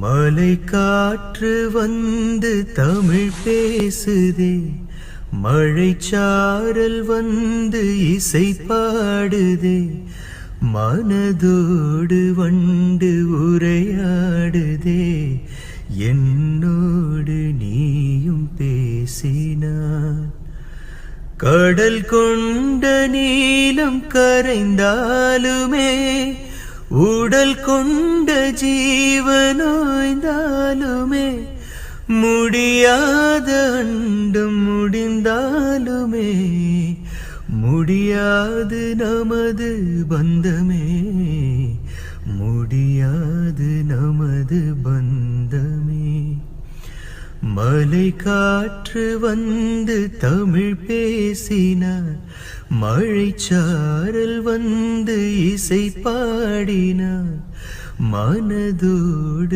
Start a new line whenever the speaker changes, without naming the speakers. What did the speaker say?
மலை காற்று வந்து தமிழ் பேசுதே, மழைச்சாரல் வந்து இசை பாடுதே, மனதோடு வண்டு உரையாடுதே, என்னோடு நீயும் பேசினான். கடல் கொண்ட நீலம் கரைந்தாலுமே, உடல் கொண்ட ஜீவனோய்ந்தாலுமே, முடியாத அண்டம் முடிந்தாலுமே, முடியாது நமது பந்தமே, முடியாது நமது பந்தமே. மலை காற்று வந்து தமிழ் பேசினார், மழைச்சாரல் வந்து இசை பாடினார், மனதோடு